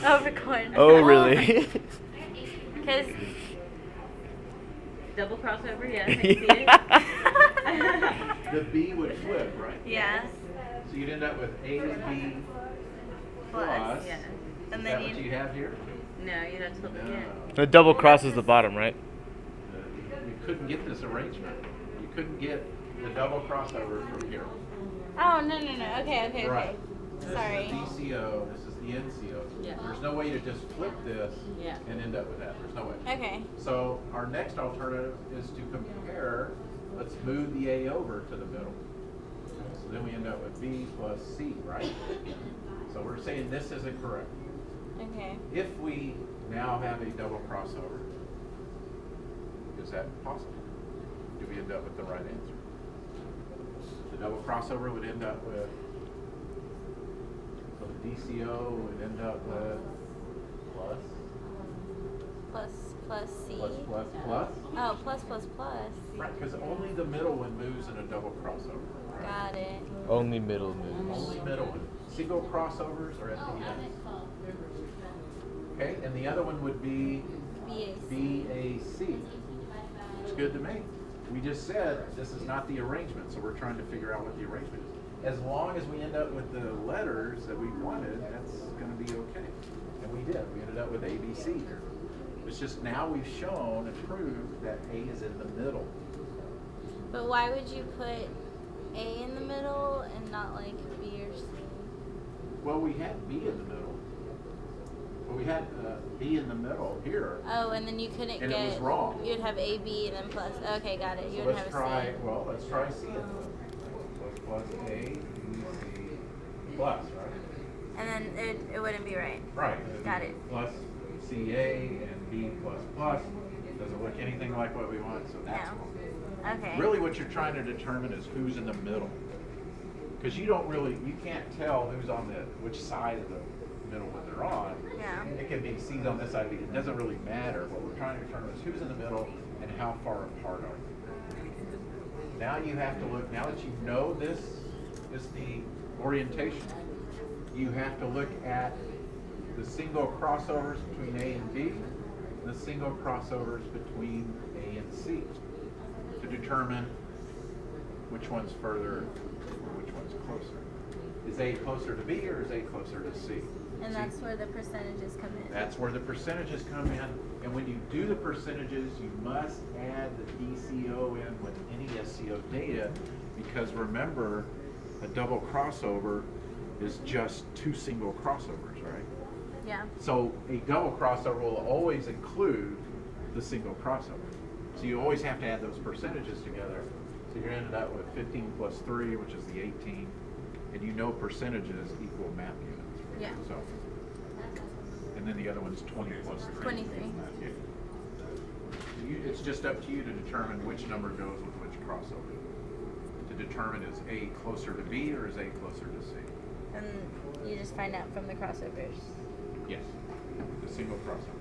Oh, record. Oh, really? Because Double crossover, yes, I see it. The B would flip, right? yeah, So you'd end up with AB plus. Yes. And Is then that what you have here? No, you'd have to flip again. The double cross is the bottom, right? You couldn't get this arrangement. You couldn't get the double crossover from here. Oh, no. Okay. Right. Sorry. This is the DCO, this is the NCO. Yeah. There's no way to just flip this Yeah. and end up with that. There's no way. Okay. So our next alternative is to compare, let's move the A over to the middle. So then we end up with B plus C, right? So we're saying this isn't correct. Okay. If we now have a double crossover, is that possible? Do we end up with the right answer? The double crossover would end up with, so the DCO would end up with Plus C. plus. Oh, plus. Right, because only the middle one moves in a double crossover. Right? Got it. Only middle moves. Only middle one. Single crossovers are at the end. Okay, and the other one would be BAC. It's good to me. We just said this is not the arrangement, so we're trying to figure out what the arrangement is. As long as we end up with the letters that we wanted, that's going to be okay. And we did. We ended up with ABC here. It's just now we've shown and proved that A is in the middle. But why would you put A in the middle and not like B or C? Well, we had B in the middle. Well, we had B in the middle here. Oh, and then you couldn't And get. it was wrong. You'd have A, B, and then plus. Okay, got it. You So would let's have a try, C. well, let's try C in the middle. Plus A, B, C, plus, right? And then it wouldn't be right. Right. Got it. Plus CA and B plus plus. Doesn't look anything like what we want, so that's No. wrong. Okay. Really what you're trying to determine is who's in the middle. Because you can't tell who's on which side of the middle that they're on. Yeah. It can be C's on this side, but it doesn't really matter. What we're trying to determine is who's in the middle and how far apart are you. Now you have to look, now that you know this is the orientation, you have to look at the single crossovers between A and B, and the single crossovers between A and C to determine which one's further or which one's closer. Is A closer to B or is A closer to C? And that's where the percentages come in. That's where the percentages come in. And when you do the percentages, you must add the DCO in with any SCO data, because remember, a double crossover is just two single crossovers, right? Yeah. So a double crossover will always include the single crossover. So you always have to add those percentages together. So you're ended up with 15 plus 3, which is the 18. And you know percentages equal map units. Right? Yeah. So, and then the other one's 20 plus 3. 23. Yeah. It's just up to you to determine which number goes with which crossover. To determine is A closer to B or is A closer to C? And you just find out from the crossovers. Yes, the single crossover.